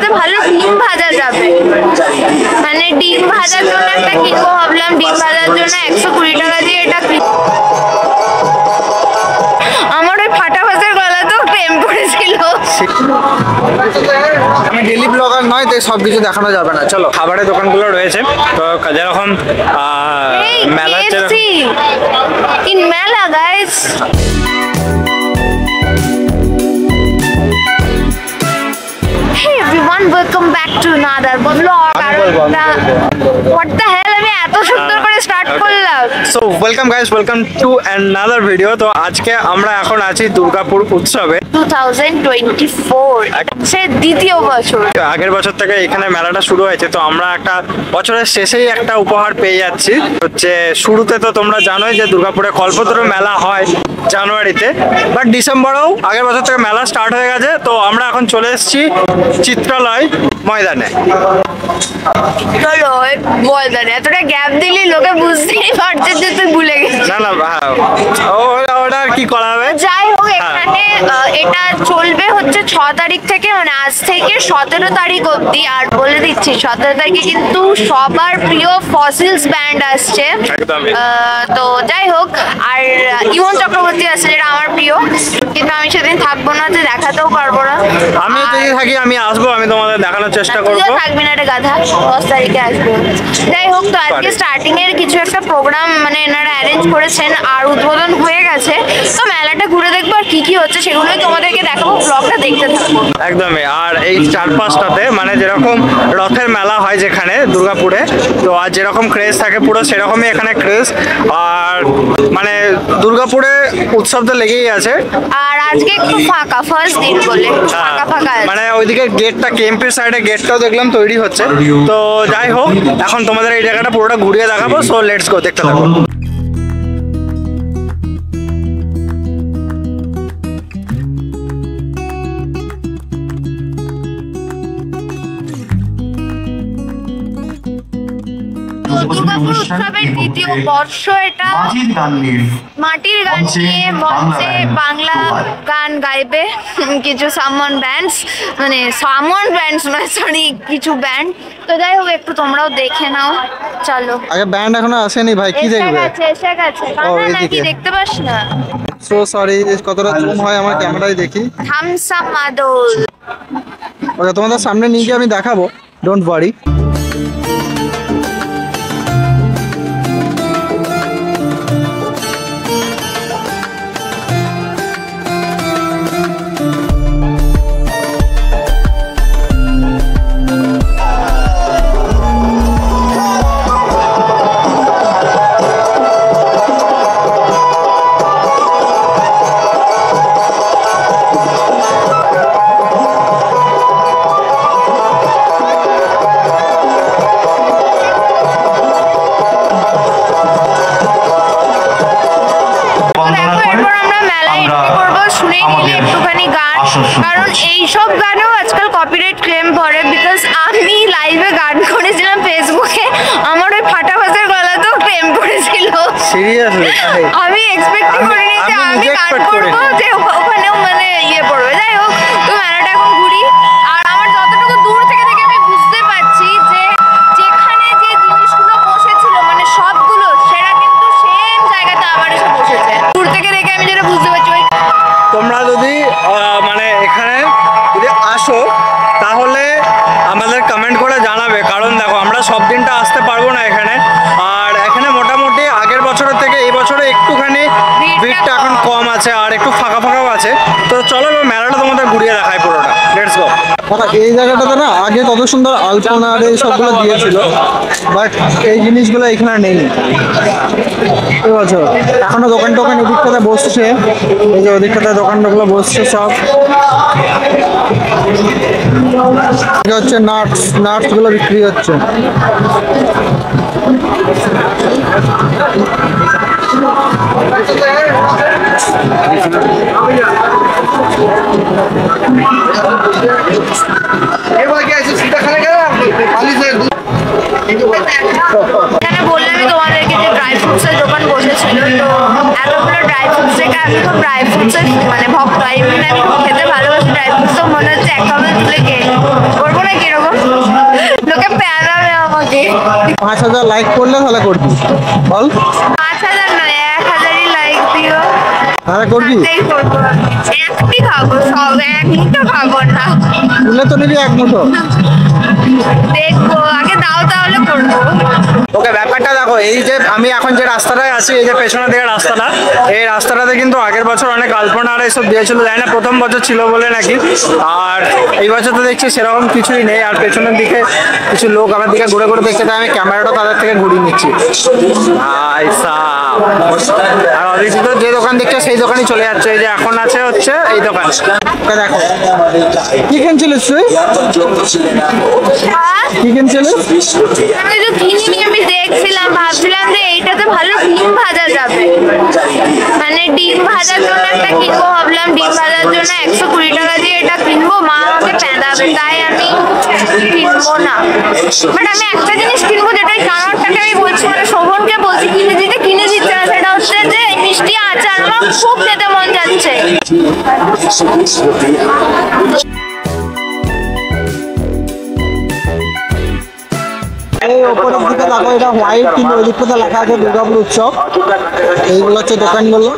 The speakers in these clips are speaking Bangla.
সাথে ভালো ডিম ভাজা যাবে, মানে ডিম ভাজার জন্য একটা কিনবো ভাবলাম, ডিম ভাজার জন্য 120 টাকা দিয়ে এটা। আমার ওই ফাটা ভাজার গলা তো প্রেম পড়েছিল। আমি ডেলি ব্লগার নয়, তাই সবকিছু দেখানো যাবে না। চলো, খাবারের দোকানগুলো রয়েছে তো যেরকম মেলা ইন মেলা guys. Hey everyone, welcome back to another vlog. What the hell, আমি এত সুন্দর করে স্টার্ট করলাম। So welcome guys, welcome to another video. তো আজকে আমরা এখন আছি দুর্গাপুর উৎসবে 2024 সে দ্বিতীয় বছর। আগের বছর থেকে এখানে মেলাটা শুরু হয়েছে, তো আমরা একটা বছরের শেষেই একটা উপহার পেয়ে যাচ্ছি। হচ্ছে শুরুতে তো তোমরা জানোই যে দুর্গাপুরে কল্পতরু মেলা হয় জানুয়ারিতে, বাট ডিসেম্বরেও আগের বছর থেকে মেলা স্টার্ট হয়ে গেছে। তো আমরা এখন চলে এসেছি চিত্রালয় ময়দানে। চলো ময়দানে, এতটা গ্যাপ দিলি লোকে বুঝতেই পারছে যে তুই ভুলে গেছিস। না না, ওটা আর কি করা হবে। যাই হোক, এখানে এটা চলবে হচ্ছে 6 তারিখ থেকে, মানে আজ থেকে 17 তারিখ অবধি। আর বলে দিচ্ছি 17 তারিখে কিন্তু সবার প্রিয় ফসিলস ব্যান্ড আসছে। তো যাই হোক, আর ইমন চক্রবর্তী আসছে যেটা আমার প্রিয়, কিন্তু আমি সেদিন থাকবো না, যে দেখাতেও পারবো না। আমি যদি থাকি আমি আসবো, আমি তোমাদের দেখানোর চেষ্টা করবো। থাকবি না রে গাধা, 10 তারিখে আসবো। যাই হোক, তো আজকে স্টার্টিং এর কিছু একটা প্রোগ্রাম মানে এনারা অ্যারেঞ্জ করেছেন আর উদ্বোধন হয়ে গেছে। তো মেলাটা ঘুরে দেখবো আর কি কি হচ্ছে সেগুলোই তোমাদেরকে দেখাবো, ব্লগটা দেখতে থাকবো। একদমই। আর এই 4-5টাতে মানে যেরকম রথের মেলা হয় যেখানে দুর্গাপুরে, তো আর যেরকম ক্রেজ থাকে পুরো সেরকমই এখানে ক্রেজ। আর মানে দুর্গাপুরে উৎসব তো লেগেই আছে। আর আজকে একটু ফাঁকা, ফার্স্ট দিন বলে ফাঁকা ফাঁকা আছে। মানে ওইদিকে গেটটা, কেএমপির সাইডে গেটটাও দেখলাম তৈরি হচ্ছে। তো যাই হোক, এখন তোমাদের এই জায়গাটা পুরোটা ঘুরিয়ে দেখাবো। সো লেটস গো, দেখতে থাকো। দুর্গাপুর উৎসবের দ্বিতীয় বর্ষ এটা। মাটির গান নিয়ে মঞ্চে বাংলা গান গাইবে কিছু সামন ব্যান্ডস, মানে সামন ব্যান্ডস নয় সরি, কিছু ব্যান্ড। তো যাই হোক, একটু তোমরাও দেখে নাও। চলো। আগে ব্যান্ড এখনো আসেনি ভাই, কি দেখবে? এসে গেছে নাকি দেখতে পাস না? সো সরি, কতটা জুম হয় আমার ক্যামেরায় দেখি। থামস আপ মাদল। ওকে, তোমাদের সামনে নিয়ে গিয়ে আমি দেখাবো, ডোন্ট ওয়ারি। কারণ এইসব গানেও আজকাল কপিরাইট ক্লেম পড়ে, বিকজ আমি লাইভে গান করেছিলাম ফেসবুকে, আমার ওই ফাটা ভাজার গলা তো ক্লেম পড়েছিল। সিরিয়াসলি আমি এক্সপেক্ট করিনি যে আমি গান করবো যে ওখানেও মানে ইয়ে পড়বে। যাই হোক, তো মেলাটা এখন ঘুরি। আর আমার যতটুকু দূর থেকে দেখে আমি বুঝতে পারছি যে যেখানে যে জিনিসগুলো বসেছিল মানে সবগুলো, সেটা কিন্তু সেম জায়গাতে আবার এসে বসেছে। দূর থেকে দেখে আমি যেটা বুঝতে পারছি। তোমরা যদি মানে এখানে যদি আসো তাহলে আমাদের কমেন্ট করে জানাবে, কারণ দেখো আমরা সব দিনটা আসতে পারবো না এখানে। আর এখানে মোটামুটি আগের বছরের থেকে এই বছরে একটুখানি ভিড়টা এখন কম আছে আর একটু ফাঁকা ফাঁকাও আছে। তো চলো মেলাটা তোমাদের ঘুরিয়ে দেখায় পুরোটা, লেটস গো। এই জায়গাটাতে না আগে কত সুন্দর আলপনা আর এই সবগুলো দিয়েছিল, বাট এই জিনিসগুলো এখানে নেই। ঠিক আছে, এখনো দোকান টোকান এদিকটাতে বসছে, এই যে ওদিকটাতে দোকানগুলো বসছে সব। হচ্ছে নাটস গুলো বিক্রি হচ্ছে। এখানে বললামই তোমাদেরকে যে ড্রাই ফ্রুটসের দোকান বসেছিল, তো এতগুলো ড্রাই ফ্রুটস থেকে আমি খুব ড্রাই ফ্রুটসের মানে ভক্ত। আমি খুব খেতে ভালোবাসি ড্রাই ফ্রুটস, তো মনে হচ্ছে এক কাপড় তুলে করবো নাকি 5000 লাইক করলে তাহলে করবি, বল। 5000 নয়, 1000ই লাইক দিও। তাহলে করবি? তাই করবো। একটি খাবো, সব এক মুঠো খাবো না। তুলে তো নিবি এক মুঠো। দেখবো, আগে দাও তাহলে করবো। ওকে, ব্যাপারটা দেখো, এই যে আমি এখন যে রাস্তাটায় আছি, এই যে পেছনের দিকে রাস্তাটা, এই রাস্তাটাতে কিন্তু আগের বছর অনেক আলপনা আর এইসব দিয়েছিল, জানি না প্রথম বছর ছিল বলে নাকি। আর এই বছর তো দেখছি সেরকম কিছুই নেই। আর পেছনের দিকে কিছু লোক আমার দিকে ঘুরে ঘুরে দেখতে চায়, আমি ক্যামেরাটা তাদের থেকে ঘুরিয়ে নিচ্ছি। আর অদিতি তো যে দোকান দেখছে সেই দোকানই চলে যাচ্ছে। এই যে এখন আছে হচ্ছে এই দোকান। দেখো কি কিনছিলিস তুই? কি কিনছিলিস? আমি তো কিনিনি, আমি দেখছিলাম, ভাবছিলাম যে এইটাতে ভালো ডিম ভাজা যাবে। মানে ডিম ভাজার জন্য একটা কিনবো ভাবলাম, ডিম ভাজার জন্য 120 টাকা দিয়ে এটা কিনবো, মা আমাকে পেঁদাবে, তাই আমি কিনবো না। বাট আমি একটা জিনিস কিনবো, যেটা জানারটাকে আমি বলছি, মানে শোভনকে বলছি কিনে দিচ্ছে না, সেটা হচ্ছে যে মিষ্টি আচার আমার খুব খেতে মন যাচ্ছে। এই ওপরের দিকে দেখো, এটা হোয়াইট, কিন্তু ওই দিকটাতে লেখা আছে দুর্গাপুর উৎসব। এইগুলো হচ্ছে দোকানগুলো।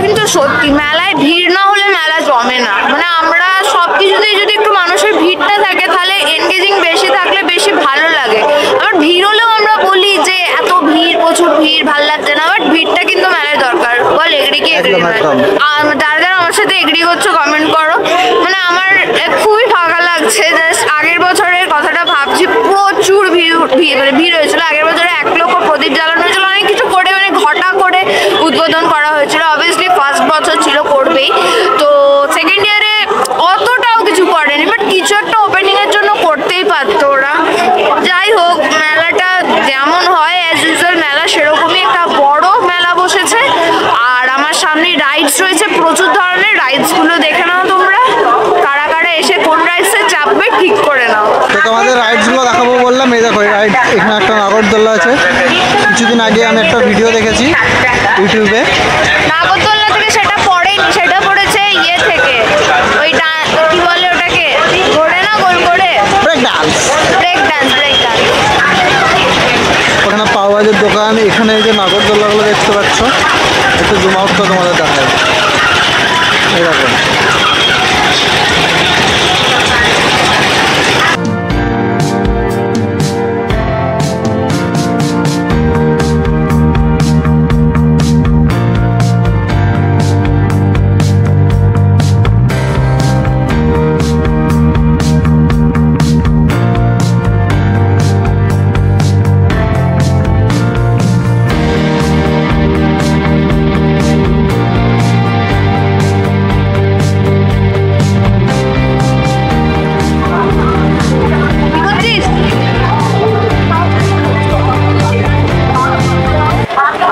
কিন্তু সত্যি মেলায় ভিড় না হলে মেলা জমে না। মানে আমরা সবকিছুতেই যদি একটু মানুষের ভিড়টা থাকে, তাহলে এনগেজিং বেশি থাকলে বেশি ভালো লাগে। আবার ভিড় হলেও আমরা বলি যে এত ভিড়, প্রচুর ভিড়, ভাল লাগছে না, বাট ভিড়টা কিন্তু মেলায় দরকার। বল এগ্রি কি এগ্রি নয়? আর যারা যারা আমার সাথে এগ্রি করছো কমেন্ট করো। মানে আমার খুবই ফাঁকা লাগছে, জাস্ট আগের বছরের কথাটা ভাবছি, প্রচুর ভিড় হয়েছিল। আগের বছরে 1 লক্ষ প্রদীপ জ্বালানো হয়েছিল, অনেক কিছু করে, মানে ঘটা করে উদ্বোধন করা হয়েছিল। অবভিয়াসলি ফার্স্ট বছর ছিল, করবেই তো। সেকেন্ড ইয়ারে অতটাও কিছু করেনি, বাট কিছু একটা ওপেনিং এর জন্য করতেই পারতো ওরা। যাই হোক, মেলাটা যেমন হয় অ্যাজ ইউজুয়াল মেলা, সেরকমই একটা বড় মেলা বসেছে। আর আমার সামনে রাইডস রয়েছে, প্রচুর ধরনের। রাইডসগুলো দেখে নাও তোমরা, কারা কারা এসে কোন রাইডসে চাপবে ঠিক করে নাও। তো তোমাদের রাইডসগুলো দেখাবো বললাম, এই দেখো রাইড। এখানে একটা নাগরদোল্লা আছে, কিছুদিন আগে আমি একটা ভিডিও দেখেছি ইউটিউবে। নাগরদোল্লা থেকে সেটা পড়েনি, সেটা পড়েছে ইয়ে থেকে, ওইটা কি বলে ওটাকে, ঘোরে না গোল করে, ব্রেক ডান্স। ওখানে পাওয়াজের দোকান। এখানে এই যে নাগরদোল্লাগুলো দেখতে পাচ্ছ, একটু জুম আউট করে তোমাদের দেখায়। এই দেখো,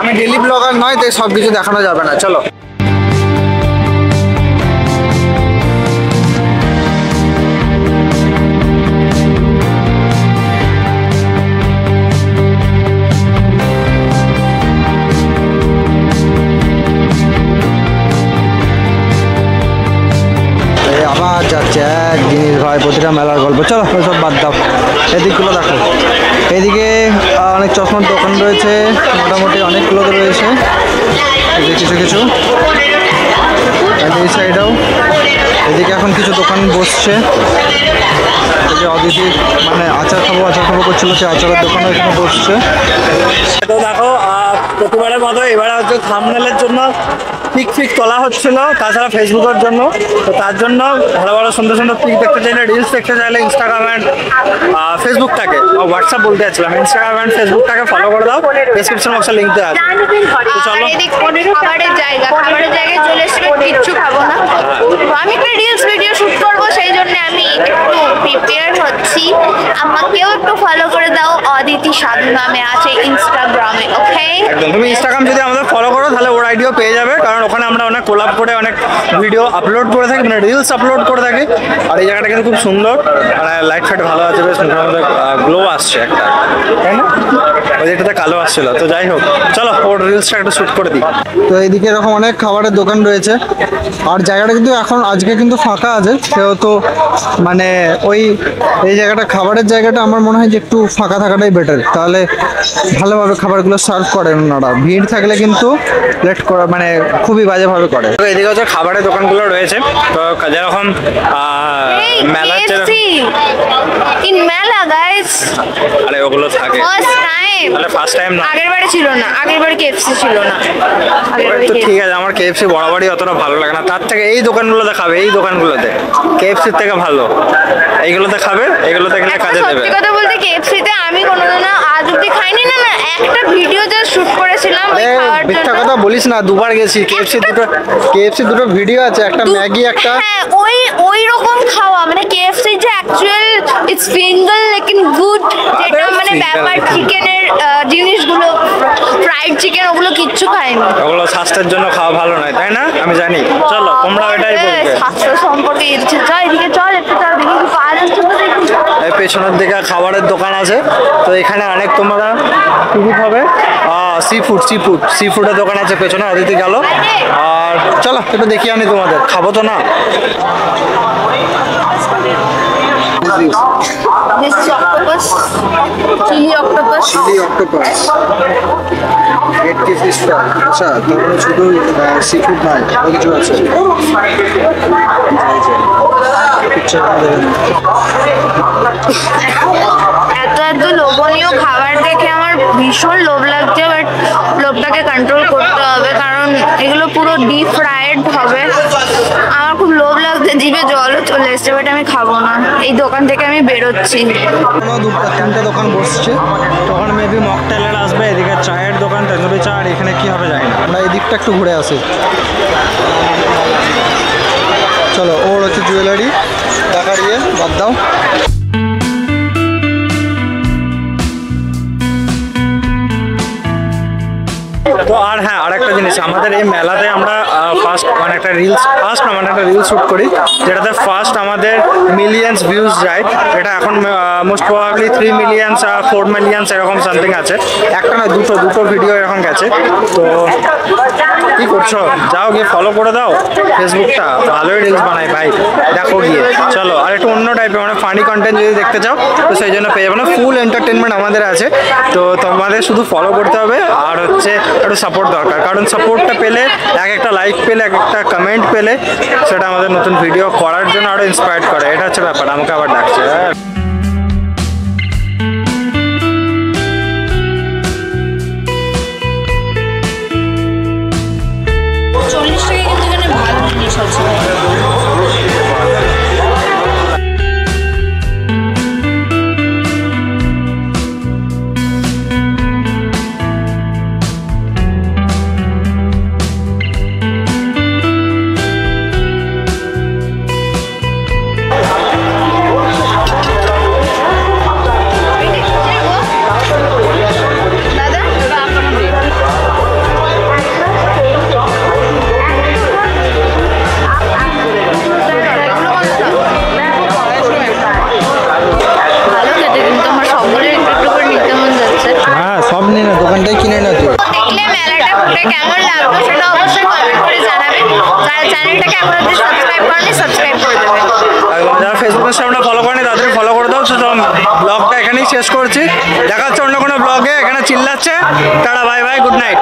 আমি ডেলি ব্লগার নয়, তাই সব কিছু দেখানো যাবে না। চলো। আবার যাচ্ছে এক জিনিস ভাই, প্রতিটা মেলার গল্প। চলো সব বাদ দাও, এদিকগুলো দেখো। এদিকে অনেক চশমার দোকান রয়েছে, মোটামুটি অনেকগুলো রয়েছে, কিছু কিছু। এই সাইডেও এদিকে এখন কিছু দোকান বসছে। এই যে অদিতি মানে আচার খাবো করছিল, সে আচারের দোকানও এখানে বসছে। তো দেখো, প্রতিবারের মতো এবারে হচ্ছে থাম্বনেলের জন্য পিক তোলা হচ্ছিল, তাছাড়া ফেসবুকের জন্য। তো তার জন্য ভালো ভালো সুন্দর সুন্দর পিক দেখতে চাইলে, রিলস দেখতে চাইলে ইনস্টাগ্রাম অ্যান্ড ফেসবুকটাকে, হোয়াটসঅ্যাপ বলতে যাচ্ছিলাম, ইনস্টাগ্রাম অ্যান্ড ফেসবুকটাকে ফলো করে দাও। ডেসক্রিপশন বক্সে লিঙ্ক দেওয়া আছে। তো চলো। খাবারের জায়গায় চলে এসেছি, কিচ্ছু খাবো না। আমি একটা রিলস ভিডিও শুট করবো, সেই জন্য আমি একটু প্রিপেয়ার হচ্ছি। আমাকেও একটু ফলো করে দাও, অদিতি সাধু নামে আছে ইনস্টাগ্রামে। ওকে, একদম। তুমি ইনস্টাগ্রাম যদি আমাদের ফলো করো তাহলে ওর আইডিও পেয়ে যাবে, কারণ ওখানে আমরা অনেক কোলাপ করে অনেক ভিডিও আপলোড করে থাকি, মানে রিলস আপলোড করে থাকি। আর এই জায়গাটা কিন্তু খুব সুন্দর, মানে লাইট ফাইট ভালো আছে, বেশ মোটামুটি গ্লো আসছে একটা, তাই না? ওই যেটাতে কালো আসছিল। তো যাই হোক, চলো ওর রিলসটা একটু শ্যুট করে দিই। তো এইদিকে এরকম অনেক খাবারের দোকান রয়েছে, আর জায়গাটা কিন্তু এখন আজকে কিন্তু ফাঁকা আছে, সেহেতু মানে ওই এই জায়গাটা খাবারের জায়গাটা আমার মনে হয় যে একটু ফাঁকা থাকাটাই বেটার, তাহলে ভালোভাবে খাবারগুলো সার্ভ করেন ওনারা। ভিড় থাকলে কিন্তু লেট করা মানে খুবই বাজেভাবে করে। তো এদিকে হচ্ছে খাবারের দোকানগুলো রয়েছে, তো যেরকম মেলার ইন মেলা গাইস, আরে ওগুলো থাকে ফার্স্ট টাইম, তাহলে ফার্স্ট টাইম না, আগের বারে ছিল না, আগের বারে কেএফসি ছিল না, আগের বারে তো ঠিক আছে। আমার কেএফসি বরাবরই অতটা ভালো লাগে না, তার থেকে এই দোকানগুলোতে খাবে, এই দোকানগুলোতে কেএফসির থেকে ভালো এইগুলোতে খাবে, এইগুলোতে গেলে কাজে দেবে। সত্যি কথা বলতে কেএফসি তে আমি কোনোদিন আজ অব্দি খাইনি, না না একটা ভিডিও জাস্ট শুট করেছিলাম ওই খাওয়ার মিথ্যা জন্য। কথা বলিস না, দুবার গেছি কেএফসি দুটো ভিডিও আছে, একটা ম্যাগি একটা। হ্যাঁ ওই রকম খাওয়া, মানে কেএফসি যে অ্যাকচুয়াল ইটস ফিঙ্গার লেকিন গুড, যেটা মানে ব্যাপার চিকেনের জিনিসগুলো, ফ্রাইড চিকেন ওগুলো কিচ্ছু খাইনি। ওগুলো স্বাস্থ্যের জন্য খাওয়া ভালো নয়, তাই না? আমি জানি। চলো তোমরা এটাই বলবে। স্বাস্থ্য সম্পর্কে ইচ্ছে, চল এদিকে চল, একটু চল দেখি কি পাওয়া যাচ্ছে তো দেখি। এই পেছনের দিকে খাবারের দোকান আছে, তো এখানে অনেক তোমরা সুবিধা হবে। সি ফুডের দোকান আছে পেছনে, ওদিকে গেল। আর চলো একটু দেখিয়ে আনি তোমাদের, খাবো তো না। This is octopus, chili octopus. Chili octopus, bhetki fish fry. আচ্ছা, তারপরে শুধু সি ফুড নয়, আরো কিছু আছে। এত লোভনীয় খাবার দেখে আমার ভীষণ লোভ লাগছে, বাট লোভটাকে কন্ট্রোল করতে হবে, কারণ এগুলো পুরো ডিপ ফ্রাইড হবে। আমার খুব লোভ লাগছে, জিভে জলও চলে এসছে, বাট আমি খাবো না। এই দোকান থেকে আমি বেরোচ্ছি। তিনটে দোকান বসছে, তখন মেবি মকটেলের আসবে, এদিকে চায়ের দোকান, তন্দুরি চা, আর এখানে কি হবে জানি না। আমরা এই দিকটা একটু ঘুরে আসি। চলো, ওর হচ্ছে জুয়েলারি, টাকা দিয়ে বাদ দাও। তো আর হ্যাঁ, আরেকটা জিনিস, আমাদের এই মেলাতে আমরা ফার্স্ট মানে একটা রিলস শ্যুট করি, যেটাতে ফার্স্ট আমাদের মিলিয়ন্স ভিউজ যায়। এটা এখন মোস্ট প্রবাবলি 3 মিলিয়ন্স 4 মিলিয়ন্স এরকম সামথিং আছে। একটা না, দুটো ভিডিও এরকম গেছে। তো কি করছো, যাও গিয়ে ফলো করে দাও ফেসবুকটা, ভালোই রিলস বানাই ভাই, দেখো গিয়ে। চলো, আর একটু অন্য টাইপের মানে ফানি কন্টেন্ট যদি দেখতে চাও, তো সেই জন্য পেয়ে যাবে না, ফুল এন্টারটেনমেন্ট আমাদের আছে। তো তোমাদের শুধু ফলো করতে হবে, আর হচ্ছে একটু সাপোর্ট দরকার, কারণ সাপোর্টটা পেলে, এক একটা লাইক পেলে, এক একটা কমেন্ট পেলে, সেটা আমাদের নতুন ভিডিও করার জন্য আরও ইন্সপায়ার্ড করে। এটা হচ্ছে ব্যাপার। আমাকে আবার ডাকছে। দোকানটাই কিনে না তুই। দেখলে মেলাটা ঘুরে কেমন লাগলো সেটা অবশ্যই কমেন্ট করে জানাবে। যারা চ্যানেলটাকে এখনো অবধি সাবস্ক্রাইব করেনি, সাবস্ক্রাইব করে দেবে। যারা ফেসবুক ইনস্টাগ্রামটা ফলো করেনি তাদের ফলো করে দাও। তো ব্লগটা এখানেই শেষ করছি, দেখা হচ্ছে অন্য কোনো ব্লগে। এখানে চিল্লাচ্ছে। Tata, bye bye, good night.